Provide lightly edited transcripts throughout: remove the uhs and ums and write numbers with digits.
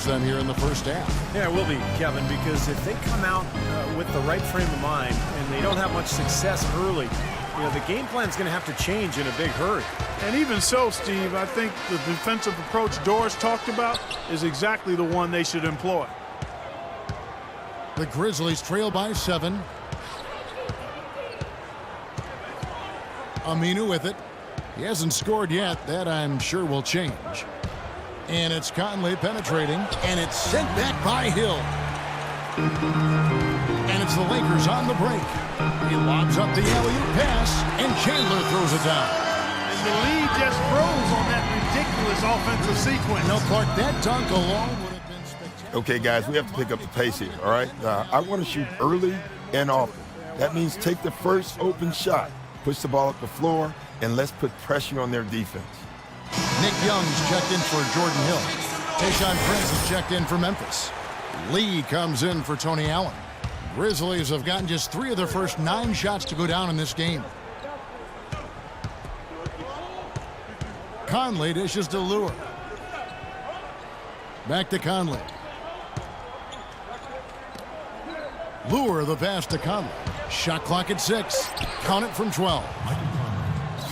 them here in the first half. Yeah, it will be, Kevin, because if they come out with the right frame of mind and they don't have much success early, the game plan is going to have to change in a big hurry. And even so, Steve, I think the defensive approach Doris talked about is exactly the one they should employ. The Grizzlies trail by 7. Aminu with it. He hasn't scored yet. That, I'm sure, will change. And it's Conley penetrating, and it's sent back by Hill. And it's the Lakers on the break. He lobs up the alley-oop pass, and Chandler throws it down. And the lead just froze on that ridiculous offensive sequence. No, Clark, that dunk alone would have been spectacular. Okay, guys, we have to pick up the pace here, all right? I want to shoot early and often. That means take the first open shot, push the ball up the floor, and let's put pressure on their defense. Nick Young's checked in for Jordan Hill. Tayshaun Prince is checked in for Memphis. Lee comes in for Tony Allen. Grizzlies have gotten just 3 of their first 9 shots to go down in this game. Conley dishes to Lure. Back to Conley. Lure the pass to Conley. Shot clock at 6. Count it from 12.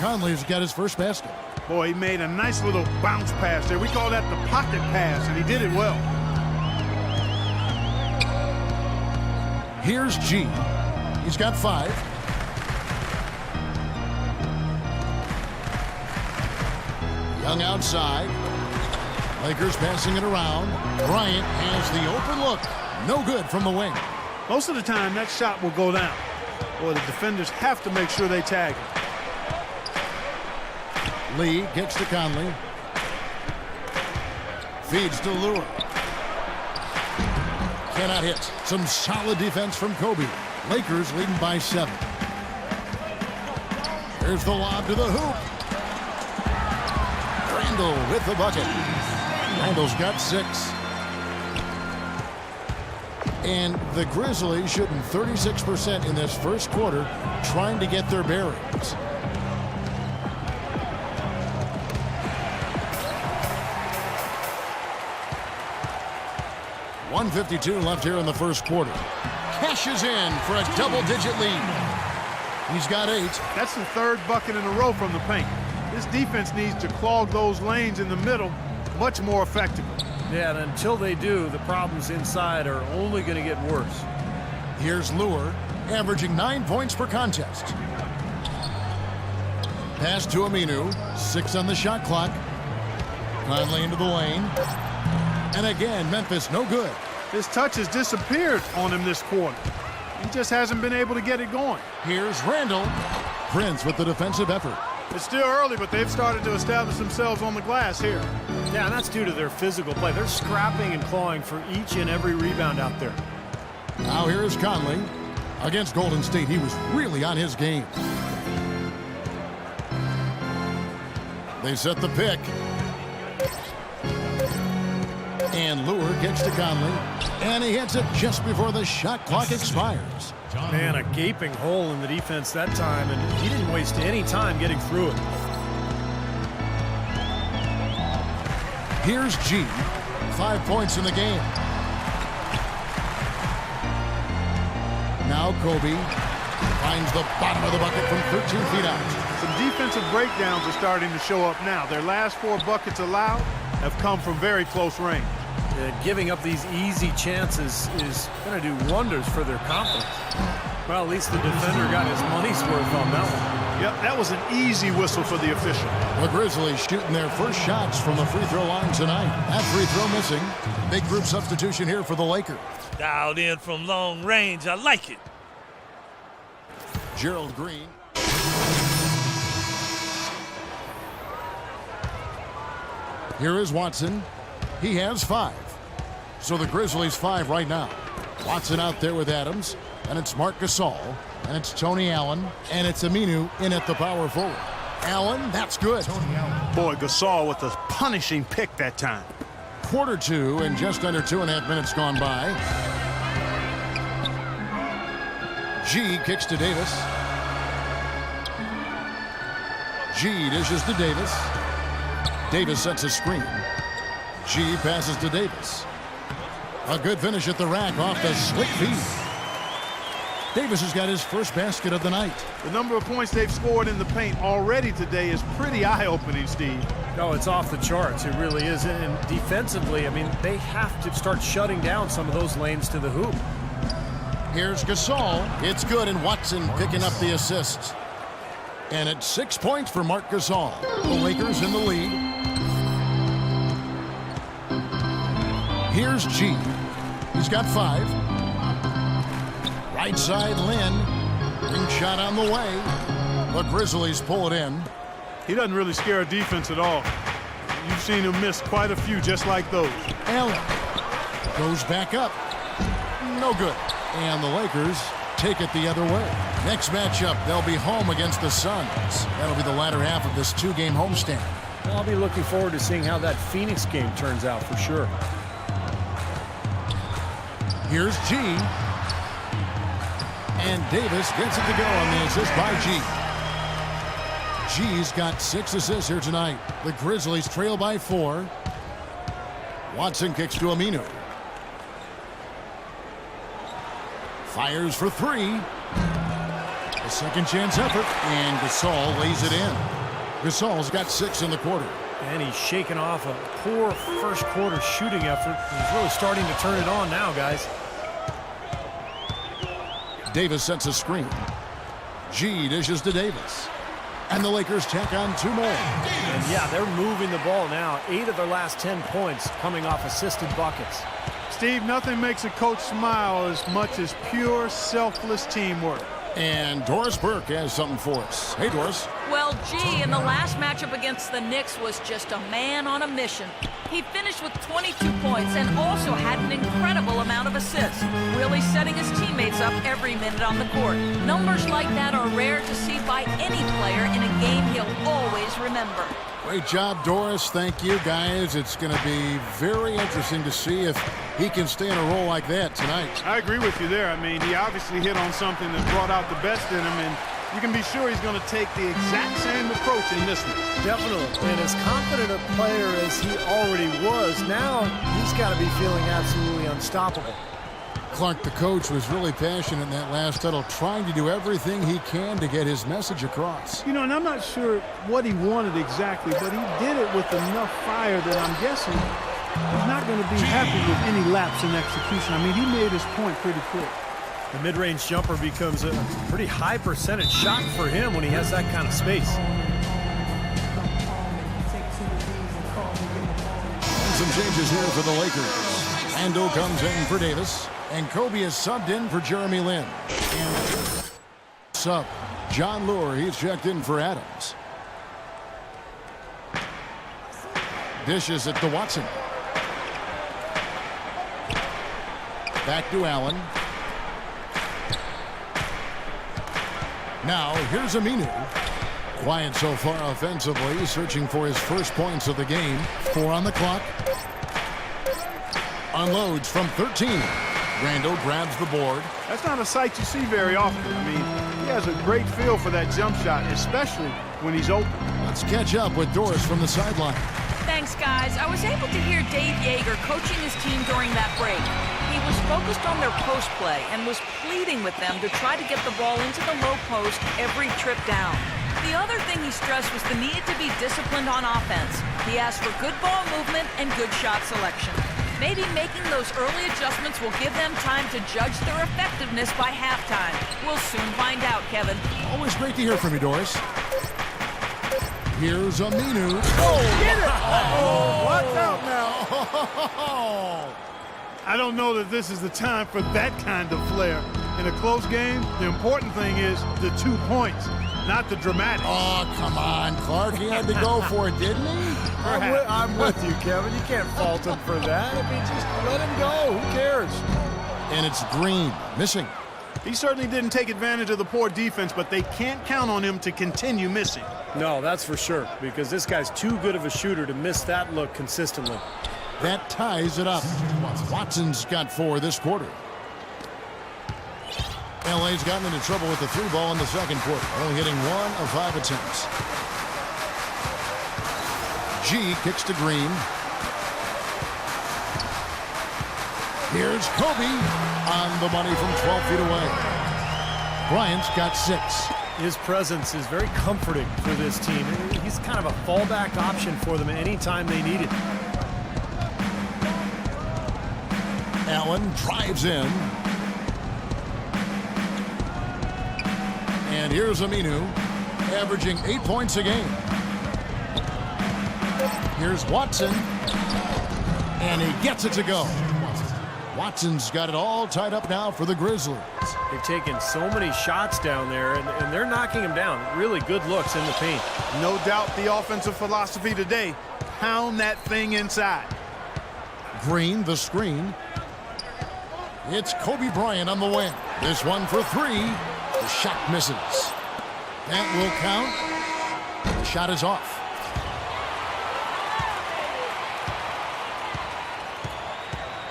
Conley's got his first basket. Boy, he made a nice little bounce pass there. We call that the pocket pass, and he did it well. Here's G. He's got 5. Young outside. Lakers passing it around. Bryant has the open look. No good from the wing. Most of the time, that shot will go down. Boy, the defenders have to make sure they tag him. Lee gets to Conley. Feeds to Lure. Cannot hit. Some solid defense from Kobe. Lakers leading by 7. Here's the lob to the hoop. Randall with the bucket. Randall's got 6. And the Grizzlies shooting 36% in this first quarter, trying to get their bearings. .152 left here in the first quarter. Cashes in for a double-digit lead. He's got 8. That's the 3rd bucket in a row from the paint. This defense needs to clog those lanes in the middle much more effectively. Yeah, and until they do, the problems inside are only going to get worse. Here's Lure, averaging 9 points per contest. Pass to Aminu. 6 on the shot clock. Conley into the lane. And again, Memphis no good. His touch has disappeared on him this quarter. He just hasn't been able to get it going. Here's Randall. Prince with the defensive effort. It's still early, but they've started to establish themselves on the glass here. Yeah, and that's due to their physical play. They're scrapping and clawing for each and every rebound out there. Now here is Conley. Against Golden State, he was really on his game. They set the pick. And Lure gets to Conley. And he hits it just before the shot clock expires. Man, a gaping hole in the defense that time, and he didn't waste any time getting through it. Here's G. 5 points in the game. Now Kobe finds the bottom of the bucket from 13 feet out. Some defensive breakdowns are starting to show up now. Their last 4 buckets allowed have come from very close range. Giving up these easy chances is going to do wonders for their confidence. Well, at least the defender got his money's worth on that one. Yep, that was an easy whistle for the official. The Grizzlies shooting their first shots from the free throw line tonight. That free throw missing. Big group substitution here for the Lakers. Dialed in from long range. I like it. Gerald Green. Here is Watson. He has 5. So the Grizzlies 5 right now. Watson out there with Adams. And it's Marc Gasol. And it's Tony Allen. And it's Aminu in at the power forward. Allen, that's good. Boy, Gasol with a punishing pick that time. Quarter 2 and just under 2.5 minutes gone by. G kicks to Davis. G dishes to Davis. Davis sets a screen. G passes to Davis. A good finish at the rack off the slick feed. Davis has got his first basket of the night. The number of points they've scored in the paint already today is pretty eye-opening, Steve. No, it's off the charts. It really is. And defensively, I mean, they have to start shutting down some of those lanes to the hoop. Here's Gasol. It's good, and Watson picking up the assist. And it's 6 points for Marc Gasol. The Lakers in the lead. Here's G. He's got 5. Right side, Lynn. Ring shot on the way. The Grizzlies pull it in. He doesn't really scare a defense at all. You've seen him miss quite a few just like those. Allen goes back up. No good. And the Lakers take it the other way. Next matchup, they'll be home against the Suns. That'll be the latter half of this 2-game homestand. Well, I'll be looking forward to seeing how that Phoenix game turns out for sure. Here's G. And Davis gets it to go on the assist by G. G's got 6 assists here tonight. The Grizzlies trail by 4. Watson kicks to Aminu. Fires for 3. A second chance effort, and Gasol lays it in. Gasol's got 6 in the quarter. And he's shaking off a poor first quarter shooting effort. He's really starting to turn it on now, guys. Davis sets a screen. G dishes to Davis. And the Lakers tack on 2 more. And yeah, they're moving the ball now. 8 of their last 10 points coming off assisted buckets. Steve, nothing makes a coach smile as much as pure, selfless teamwork. And Doris Burke has something for us. Hey, Doris. Well, G, in the last matchup against the Knicks was just a man on a mission. He finished with 22 points and also had an incredible amount of assists, really setting his teammates up every minute on the court. Numbers like that are rare to see by any player in a game he'll always remember. Great job, Doris. Thank you, guys. It's going to be very interesting to see if he can stay in a role like that tonight. I agree with you there. I mean, he obviously hit on something that brought out the best in him, and you can be sure he's going to take the exact same approach in this one. Definitely. And as confident a player as he already was, now he's got to be feeling absolutely unstoppable. Clark, the coach, was really passionate in that last huddle, trying to do everything he can to get his message across. You know, and I'm not sure what he wanted exactly, but he did it with enough fire that I'm guessing he's not going to be happy with any lapse in execution. I mean, he made his point pretty quick. The mid-range jumper becomes a pretty high percentage shot for him when he has that kind of space. And some changes here for the Lakers. Ando comes in for Davis, and Kobe is subbed in for Jeremy Lin. And sub, John Lure, he's checked in for Adams. Dishes it to Watson. Back to Allen. Now, here's Aminu. Quiet so far offensively, searching for his first points of the game. 4 on the clock. Unloads from 13. Randall grabs the board. That's not a sight you see very often. I mean, he has a great feel for that jump shot, especially when he's open. Let's catch up with Doris from the sideline. Thanks, guys. I was able to hear Dave Yeager coaching his team during that break. He was focused on their post play and was pleading with them to try to get the ball into the low post every trip down. The other thing he stressed was the need to be disciplined on offense. He asked for good ball movement and good shot selection. Maybe making those early adjustments will give them time to judge their effectiveness by halftime. We'll soon find out, Kevin. Always great to hear from you, Doris. Here's Aminu. Oh, get it! Oh, watch out now. I don't know that this is the time for that kind of flair. In a close game, the important thing is the 2 points, not the dramatics. Oh, come on, Clark. He had to go for it, didn't he? I'm with you, Kevin. You can't fault him for that. I mean, just let him go. Who cares? And it's Green missing. He certainly didn't take advantage of the poor defense, but they can't count on him to continue missing. No, that's for sure, because this guy's too good of a shooter to miss that look consistently. That ties it up. Watson's got 4 this quarter. LA's gotten into trouble with the 3 ball in the second quarter, only hitting 1 of 5 attempts. G kicks to Green. Here's Kobe on the money from 12 feet away. Bryant's got 6. His presence is very comforting for this team. He's kind of a fallback option for them anytime they need it. Allen drives in. And here's Aminu, averaging 8 points a game. Here's Watson. And he gets it to go. Watson's got it all tied up now for the Grizzlies. They've taken so many shots down there, and they're knocking them down. Really good looks in the paint. No doubt the offensive philosophy today, pound that thing inside. Green, the screen. It's Kobe Bryant on the wing. This one for 3. The shot misses. That will count. The shot is off.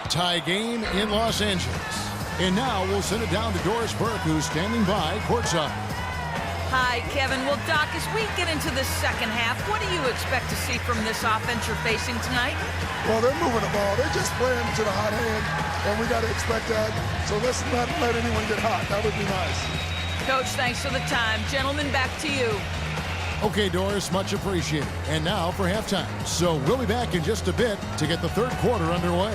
Tie game in Los Angeles. And now we'll send it down to Doris Burke, who's standing by courtside. Hi, Kevin. Well, Doc, as we get into the second half, what do you expect to see from this offense you're facing tonight? Well, they're moving the ball. They're just playing to the hot hand, and we got to expect that. So let's not let anyone get hot. That would be nice. Coach, thanks for the time. Gentlemen, back to you. Okay, Doris, much appreciated. And now for halftime. So we'll be back in just a bit to get the third quarter underway.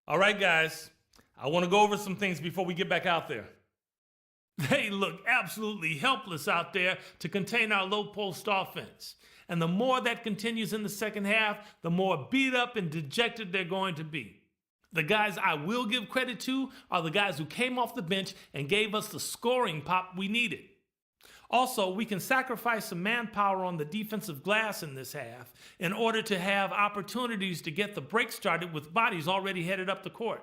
All right, guys, I want to go over some things before we get back out there. They look absolutely helpless out there to contain our low post offense. And the more that continues in the second half, the more beat up and dejected they're going to be. The guys I will give credit to are the guys who came off the bench and gave us the scoring pop we needed. Also, we can sacrifice some manpower on the defensive glass in this half in order to have opportunities to get the break started with bodies already headed up the court.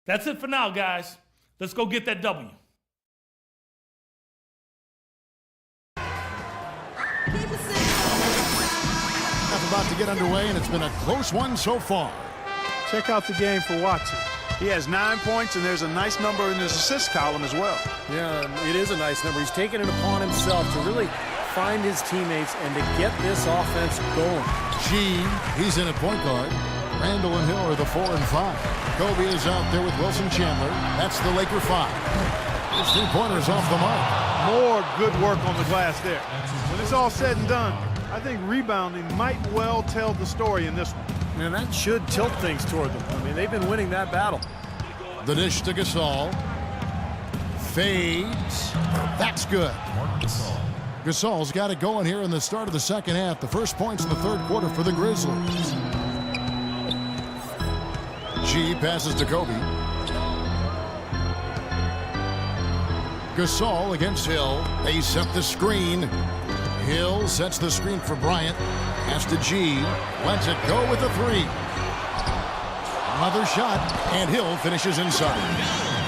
That's it for now, guys. Let's go get that W. Half about to get underway, and it's been a close one so far. Check out the game for Watson. He has 9 points, and there's a nice number in his assist column as well. Yeah, it is a nice number. He's taken it upon himself to really find his teammates and to get this offense going. He's in at point guard. Randall and Hill are the 4 and 5. Kobe is out there with Wilson Chandler. That's the Laker 5. His 3-pointers off the mark. More good work on the glass there. When it's all said and done, I think rebounding might well tell the story in this one. Man, that should tilt things toward them. I mean, they've been winning that battle. The dish to Gasol. Fades. That's good. Gasol's got it going here in the start of the second half. The first points in the third quarter for the Grizzlies. G passes to Kobe. Gasol against Hill. They set the screen. Hill sets the screen for Bryant. Pass to G. Lets it go with the 3. Another shot, and Hill finishes inside.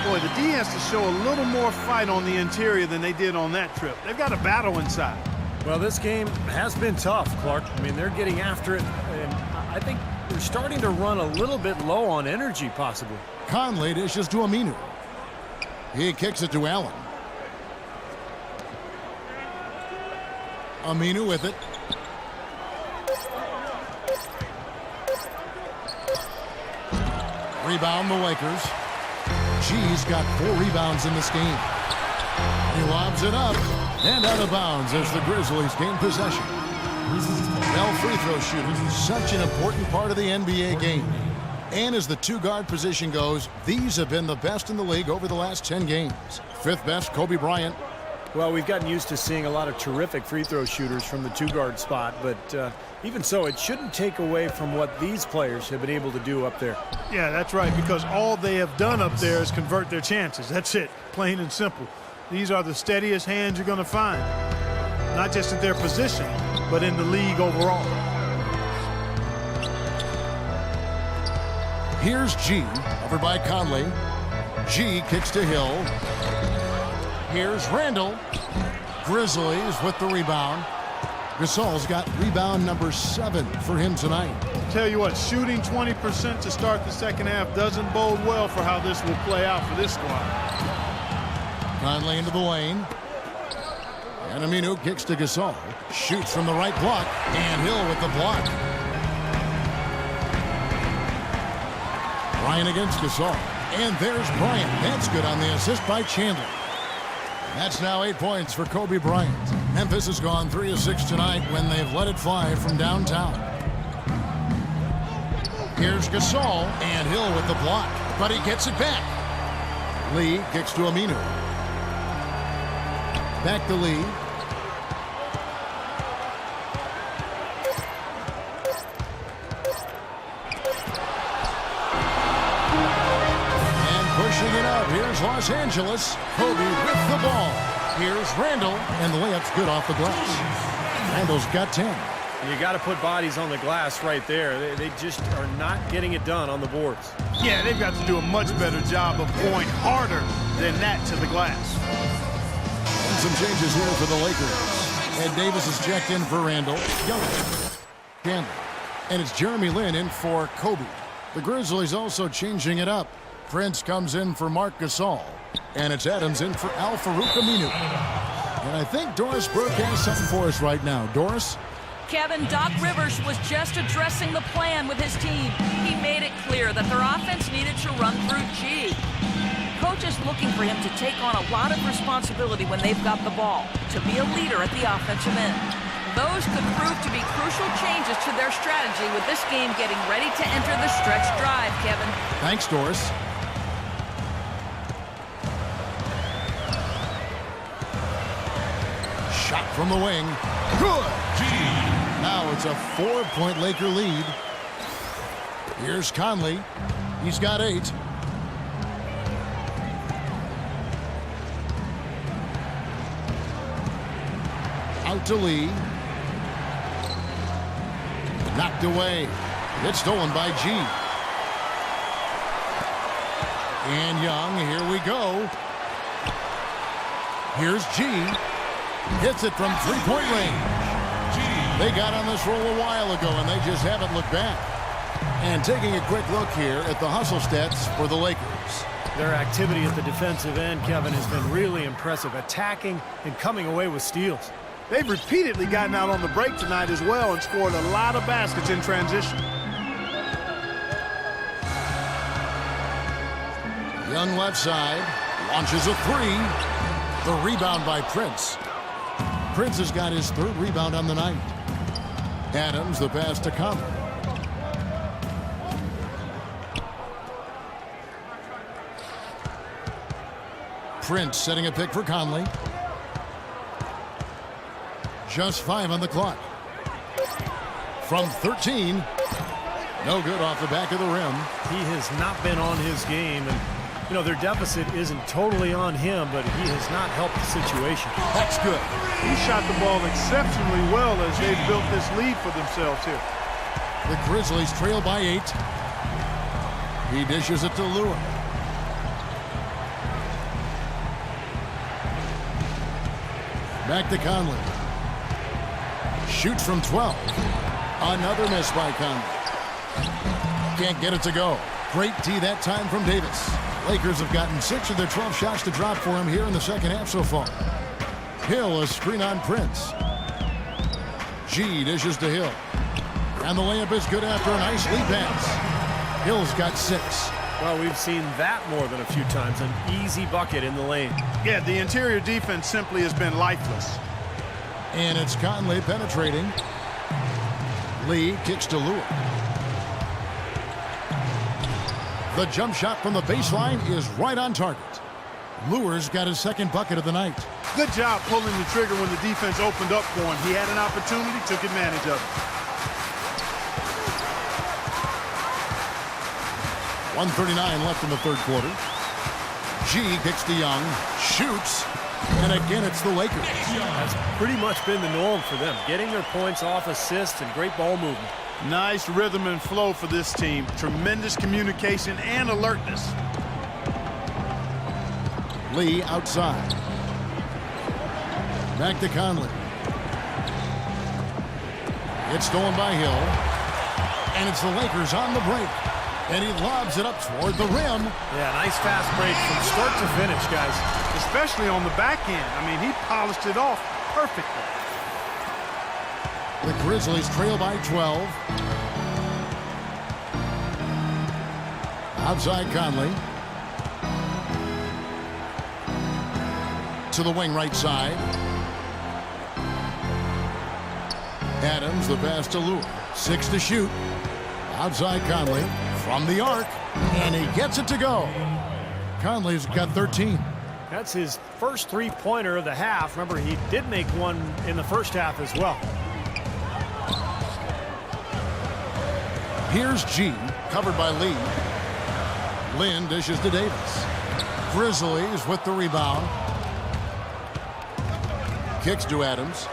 Boy, the D has to show a little more fight on the interior than they did on that trip. They've got a battle inside. Well, this game has been tough, Clark. I mean, they're getting after it, and I think they're starting to run a little bit low on energy, possibly. Conley dishes to Aminu. He kicks it to Allen. Aminu with it. Rebound the Lakers. G's got 4 rebounds in this game. He lobs it up and out of bounds as the Grizzlies gain possession. Well, free throw shooting is such an important part of the NBA game. And as the 2-guard position goes, these have been the best in the league over the last 10 games. 5th best, Kobe Bryant. Well, we've gotten used to seeing a lot of terrific free throw shooters from the 2-guard spot, but even so, it shouldn't take away from what these players have been able to do up there. Yeah, that's right, because all they have done up there is convert their chances. That's it, plain and simple. These are the steadiest hands you're going to find, not just at their position, but in the league overall. Here's G, over by Conley. G kicks to Hill. Here's Randall. Grizzlies with the rebound. Gasol's got rebound number 7 for him tonight. Tell you what, shooting 20% to start the second half doesn't bode well for how this will play out for this squad. Conley into the lane. And Aminu kicks to Gasol. Shoots from the right block. And Hill with the block. Bryant against Gasol. And there's Bryant. That's good on the assist by Chandler. That's now 8 points for Kobe Bryant. Memphis has gone 3 of 6 tonight when they've let it fly from downtown. Here's Gasol, and Hill with the block, but he gets it back. Lee kicks to Aminu. Back to Lee. And pushing it up, here's Los Angeles. Kobe with the ball. Here's Randall, and the layup's good off the glass. Randall's got 10. You got to put bodies on the glass right there. They just are not getting it done on the boards. Yeah, they've got to do a much better job of going harder than that to the glass. And some changes here for the Lakers. Ed Davis is checked in for Randall. Young, Chandler. And it's Jeremy Lin in for Kobe. The Grizzlies also changing it up. Prince comes in for Marc Gasol. And it's Adams in for Al-Farouq Aminu. And I think Doris Burke has something for us right now. Doris? Kevin, Doc Rivers was just addressing the plan with his team. He made it clear that their offense needed to run through G. Coach is looking for him to take on a lot of responsibility when they've got the ball, to be a leader at the offensive end. Those could prove to be crucial changes to their strategy with this game getting ready to enter the stretch drive, Kevin. Thanks, Doris. Shot from the wing. Good. Now it's a 4-point Laker lead. Here's Conley. He's got 8. Out to Lee. Knocked away. It's stolen by G. And Young, here we go. Here's G. Hits it from 3-point range. They got on this roll a while ago, and they just haven't looked back. And taking a quick look here at the hustle stats for the Lakers. Their activity at the defensive end, Kevin, has been really impressive, attacking and coming away with steals. They've repeatedly gotten out on the break tonight as well and scored a lot of baskets in transition. Young left side, launches a 3. The rebound by Prince. Prince has got his 3rd rebound on the night. Adams, the pass to Conley. Prince setting a pick for Conley. Just 5 on the clock. From 13. No good off the back of the rim. He has not been on his game, and you know, their deficit isn't totally on him, but he has not helped the situation. That's good. He shot the ball exceptionally well as they built this lead for themselves here. The Grizzlies trail by 8. He dishes it to Lure. Back to Conley. Shoots from 12. Another miss by Conley. Can't get it to go. Great tee that time from Davis. Lakers have gotten 6 of their 12 shots to drop for him here in the second half so far. Hill, a screen on Prince. G dishes to Hill. And the layup is good after a nice lead pass. Hill's got 6. Well, we've seen that more than a few times. An easy bucket in the lane. Yeah, the interior defense simply has been lifeless. And it's Conley penetrating. Lee kicks to Lure. The jump shot from the baseline is right on target. Lure's got his 2nd bucket of the night. Good job pulling the trigger when the defense opened up for him. He had an opportunity, took advantage of it. 1:39 left in the 3rd quarter. G kicks to Young, shoots, and again it's the Lakers. That's pretty much been the norm for them, getting their points off assists and great ball movement. Nice rhythm and flow for this team. Tremendous communication and alertness. Lee outside. Back to Conley. It's stolen by Hill. And it's the Lakers on the break. And he lobs it up toward the rim. Yeah, nice fast break from start to finish, guys. Especially on the back end. I mean, he polished it off perfectly. The Grizzlies trail by 12. Outside Conley. To the wing right side. Adams, the pass to Lure. 6 to shoot. Outside Conley. From the arc. And he gets it to go. Conley's got 13. That's his first three-pointer of the half. Remember, he did make one in the first half as well. Here's G, covered by Lee. Lynn dishes to Davis. Grizzlies with the rebound. Kicks to Adams.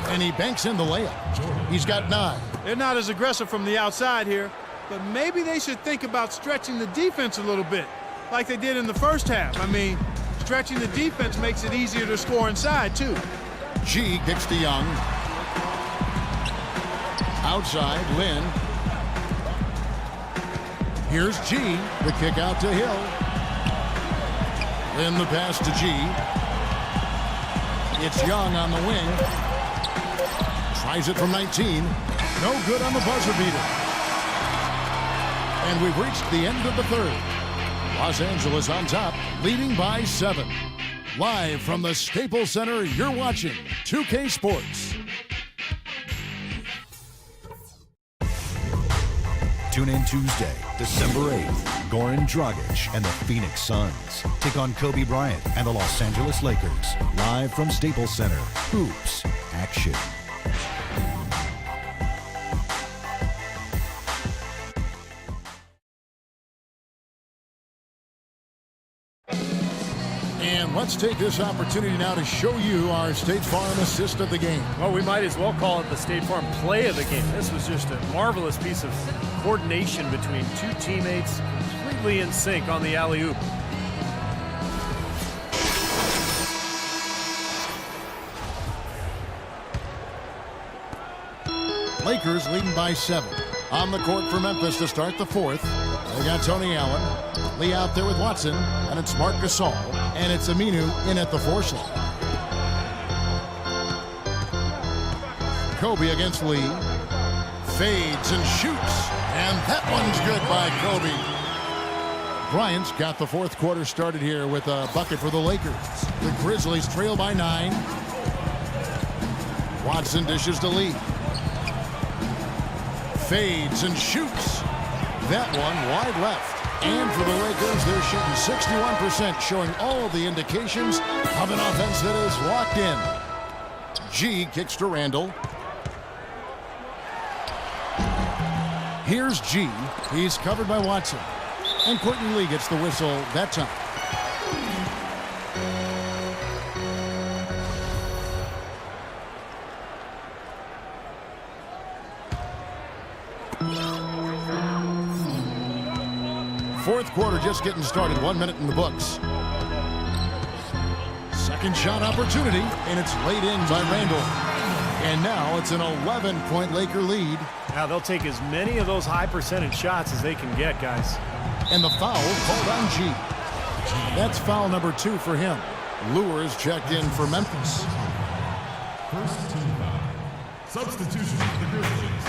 And he banks in the layup. He's got 9. They're not as aggressive from the outside here, but maybe they should think about stretching the defense a little bit, like they did in the first half. I mean, stretching the defense makes it easier to score inside, too. G kicks to Young. Outside, Lynn. Here's G, the kick out to Hill. Lynn the pass to G. It's Young on the wing. Tries it from 19. No good on the buzzer beater. And we've reached the end of the third. Los Angeles on top, leading by 7. Live from the Staples Center, you're watching 2K Sports. Tune in Tuesday, December 8th. Goran Dragic and the Phoenix Suns take on Kobe Bryant and the Los Angeles Lakers. Live from Staples Center. Hoops Action. And let's take this opportunity now to show you our State Farm assist of the game. Well, we might as well call it the State Farm play of the game. This was just a marvelous piece of coordination between two teammates, completely in sync on the alley-oop. Lakers leading by 7. On the court for Memphis to start the fourth. They got Tony Allen. Lee out there with Watson. And it's Marc Gasol. And it's Aminu in at the 4 slot. Kobe against Lee. Fades and shoots. And that one's good by Kobe. Bryant's got the fourth quarter started here with a bucket for the Lakers. The Grizzlies trail by 9. Watson dishes to Lee. Fades and shoots. That one wide left. And for the Lakers, they're shooting 61%, showing all the indications of an offense that is locked in. G kicks to Randall. Here's G. He's covered by Watson. And Courtney Lee gets the whistle that time. Fourth quarter just getting started. 1 minute in the books. Second shot opportunity, and it's laid in by Randall. And now it's an 11-point Laker lead. Now they'll take as many of those high percentage shots as they can get, guys. And the foul called on G. That's foul number 2 for him. Lures checked in for Memphis. First team foul. Substitution for the Grizzlies.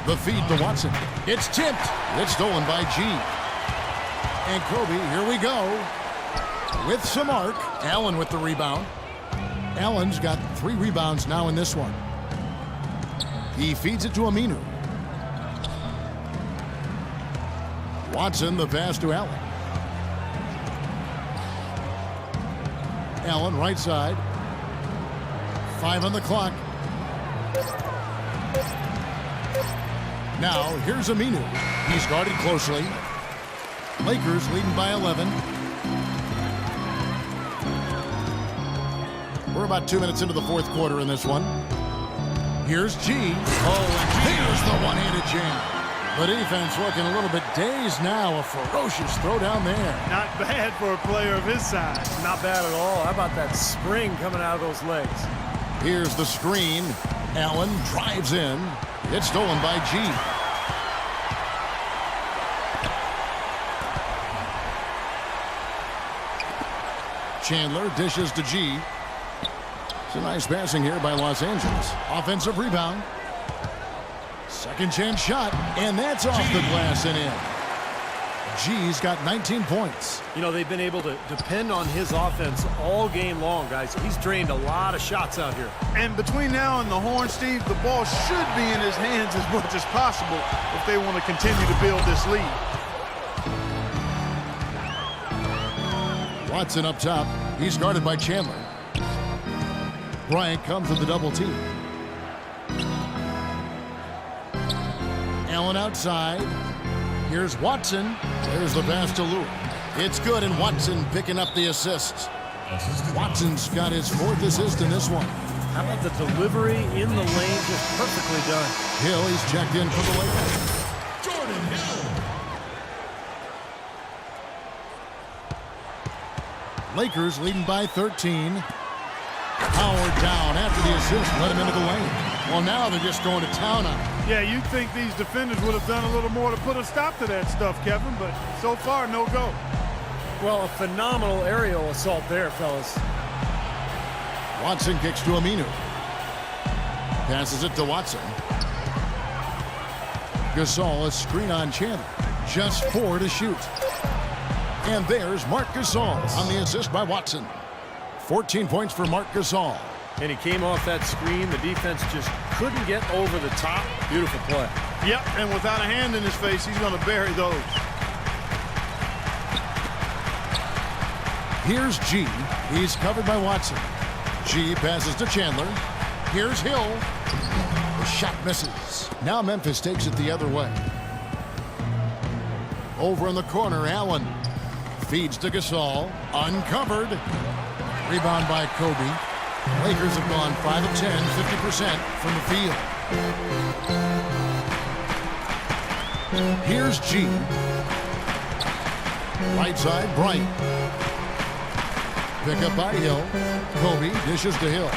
The feed to Watson. It's tipped. It's stolen by G. And Kobe, here we go. With some arc. Allen with the rebound. Allen's got 3 rebounds now in this one. He feeds it to Aminu. Watson, the pass to Allen. Allen, right side. 5 on the clock. Now, here's Aminu. He's guarded closely. Lakers leading by 11. We're about 2 minutes into the fourth quarter in this one. Here's G. Oh, and here's the one-handed jam. The defense looking a little bit dazed now. A ferocious throw down there. Not bad for a player of his size. Not bad at all. How about that spring coming out of those legs? Here's the screen. Allen drives in. It's stolen by G. Chandler dishes to G. It's a nice passing here by Los Angeles. Offensive rebound. Second chance shot, and that's off the glass and in. G's got 19 points. You know, they've been able to depend on his offense all game long, guys. He's drained a lot of shots out here. And between now and the horn, Steve, the ball should be in his hands as much as possible if they want to continue to build this lead. Watson up top. He's guarded by Chandler. Bryant comes with the double team. Allen outside. Here's Watson. There's the pass to Lou. It's good, and Watson picking up the assist. Watson's got his 4th assist in this one. How about the delivery in the lane? Just perfectly done. Hill, he's checked in for the Lakers. Jordan Hill. Lakers leading by 13. Howard down after the assist. Let him into the lane. Well, now they're just going to town on him. Yeah, you'd think these defenders would have done a little more to put a stop to that stuff, Kevin, but so far, no go. Well, a phenomenal aerial assault there, fellas. Watson kicks to Aminu. Passes it to Watson. Gasol, a screen on Chandler. Just 4 to shoot. And there's Marc Gasol on the assist by Watson. 14 points for Marc Gasol. And he came off that screen. The defense just couldn't get over the top. Beautiful play. Yep, and without a hand in his face, he's going to bury those. Here's G. He's covered by Watson. G passes to Chandler. Here's Hill. The shot misses. Now Memphis takes it the other way. Over in the corner, Allen feeds to Gasol. Uncovered. Rebound by Kobe. Lakers have gone 5 of 10, 50% from the field. Here's G. Right side, Bryant. Pick up by Hill. Kobe dishes to Hill.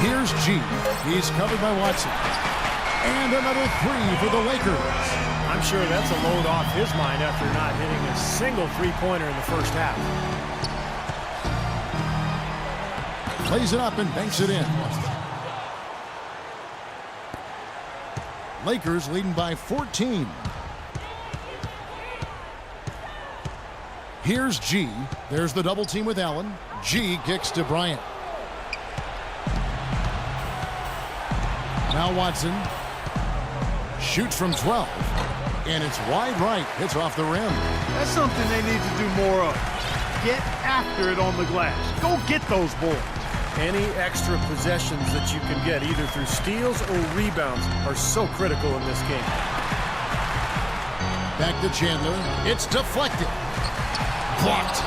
Here's G. He's covered by Watson. And another 3 for the Lakers. I'm sure that's a load off his mind after not hitting a single three-pointer in the first half. Plays it up and banks it in. Lakers leading by 14. Here's G. There's the double team with Allen. G kicks to Bryant. Now Watson shoots from 12. And it's wide right. Hits off the rim. That's something they need to do more of. Get after it on the glass. Go get those boards. Any extra possessions that you can get, either through steals or rebounds, are so critical in this game. Back to Chandler. It's deflected. Blocked.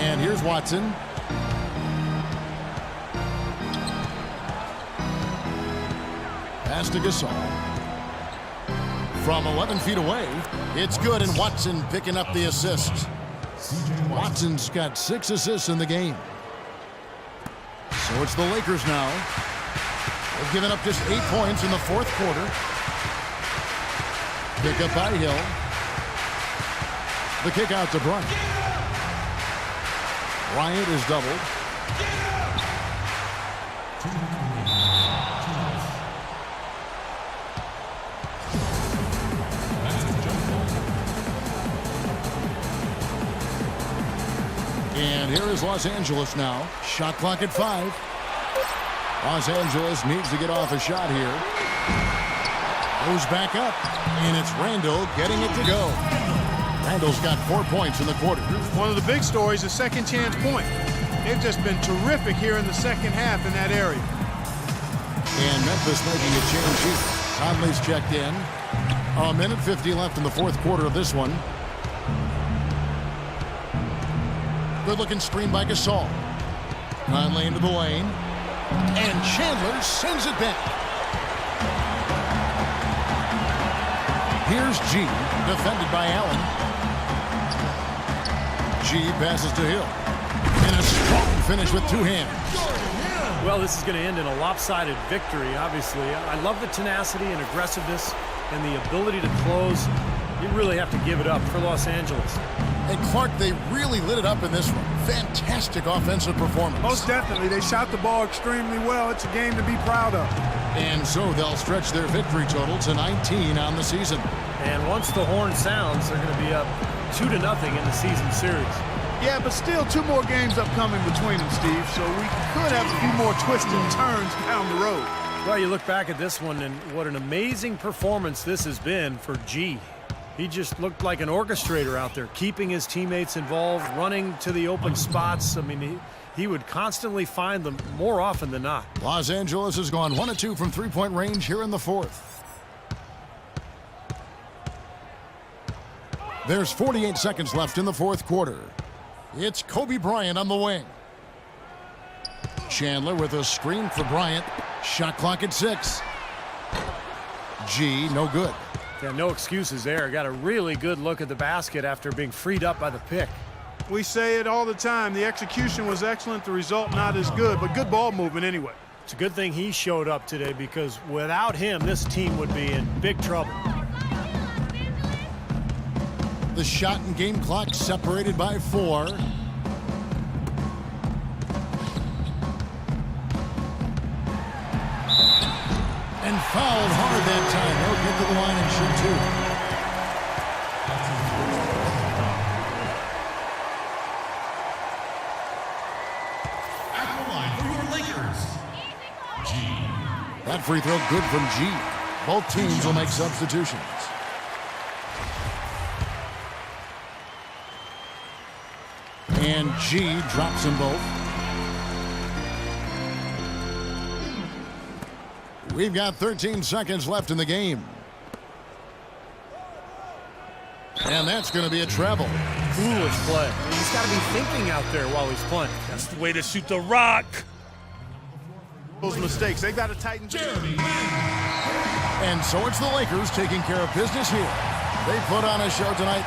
And here's Watson. Pass to Gasol. From 11 feet away, it's good, and Watson picking up the assist. Watson's got 6 assists in the game. So it's the Lakers now. They've given up just 8 points in the 4th quarter. Pick up by Hill. The kick out to Bryant. Bryant is doubled. And here is Los Angeles now. Shot clock at 5. Los Angeles needs to get off a shot here. Goes back up, and it's Randall getting it to go. Randall's got 4 points in the quarter. One of the big stories is second chance point. They've just been terrific here in the second half in that area. And Memphis making a change here. Conley's checked in. A minute 50 left in the 4th quarter of this one. Good-looking screen by Gasol. Conley into the lane. And Chandler sends it back. Here's G, defended by Allen. G passes to Hill. And a strong finish with 2 hands. Well, this is going to end in a lopsided victory, obviously. I love the tenacity and aggressiveness and the ability to close, you really have to give it up for Los Angeles. And Clark, they really lit it up in this one. Fantastic offensive performance. Most definitely. They shot the ball extremely well. It's a game to be proud of. And so they'll stretch their victory total to 19 on the season. And once the horn sounds, they're going to be up 2-0 in the season series. Yeah, but still 2 more games upcoming between them, Steve, so we could have a few more twists and turns down the road. Well, you look back at this one, and what an amazing performance this has been for G. He just looked like an orchestrator out there, keeping his teammates involved, running to the open spots. I mean, he would constantly find them more often than not. Los Angeles has gone 1 of 2 from three-point range here in the fourth. There's 48 seconds left in the fourth quarter. It's Kobe Bryant on the wing. Chandler with a screen for Bryant. Shot clock at 6. G, no good. Yeah, no excuses there. Got a really good look at the basket after being freed up by the pick. We say it all the time. The execution was excellent. The result not as good, but good ball movement anyway. It's a good thing he showed up today because without him, this team would be in big trouble. The shot and game clock separated by 4. And fouled hard that time. They'll get to the line and shoot 2. At the line for your Lakers, G. That free throw good from G. Both teams will make substitutions. And G drops them both. We've got 13 seconds left in the game. And that's going to be a treble. Foolish play. He's got to be thinking out there while he's playing. That's the way to shoot the rock. Those mistakes, they got to tighten. And so it's the Lakers taking care of business here. They put on a show tonight.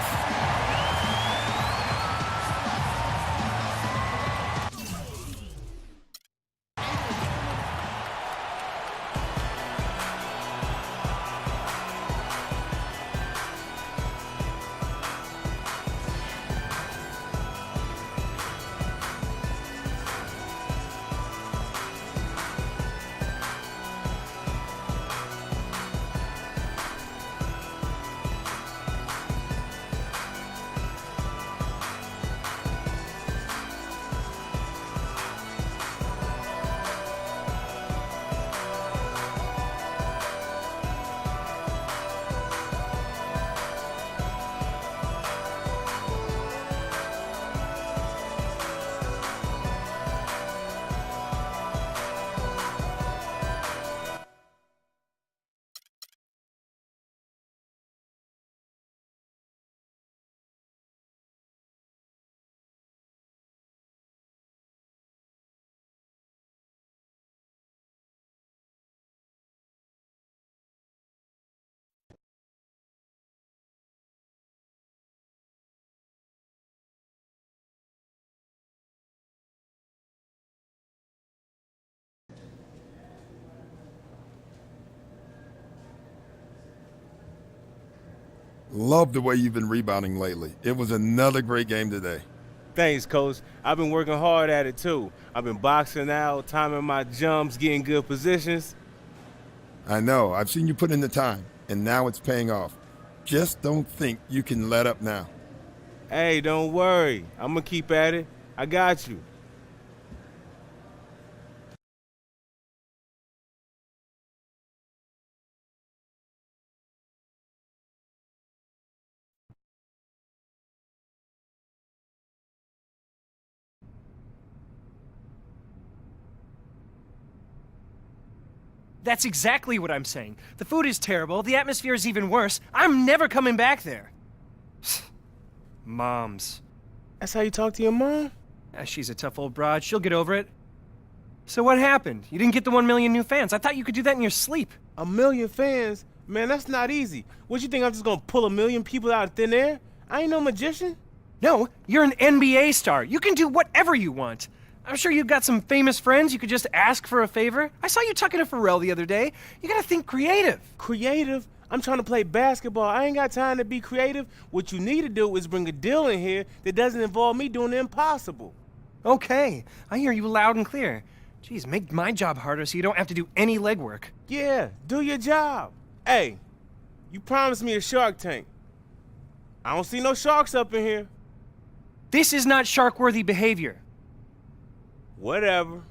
Love the way you've been rebounding lately. It was another great game today. Thanks, Coach. I've been working hard at it, too. I've been boxing out, timing my jumps, getting good positions. I know. I've seen you put in the time, and now it's paying off. Just don't think you can let up now. Hey, don't worry. I'm going to keep at it. I got you. That's exactly what I'm saying. The food is terrible, the atmosphere is even worse. I'm never coming back there. Moms. That's how you talk to your mom? She's a tough old broad. She'll get over it. So what happened? You didn't get the 1 million new fans. I thought you could do that in your sleep. 1 million fans? Man, that's not easy. What, you think I'm just gonna pull 1 million people out of thin air? I ain't no magician. No, you're an NBA star. You can do whatever you want. I'm sure you've got some famous friends you could just ask for a favor. I saw you talking to Pharrell the other day. You gotta think creative. Creative? I'm trying to play basketball. I ain't got time to be creative. What you need to do is bring a deal in here that doesn't involve me doing the impossible. Okay, I hear you loud and clear. Geez, make my job harder so you don't have to do any legwork. Yeah, do your job. Hey, you promised me a shark tank. I don't see no sharks up in here. This is not shark-worthy behavior. Whatever.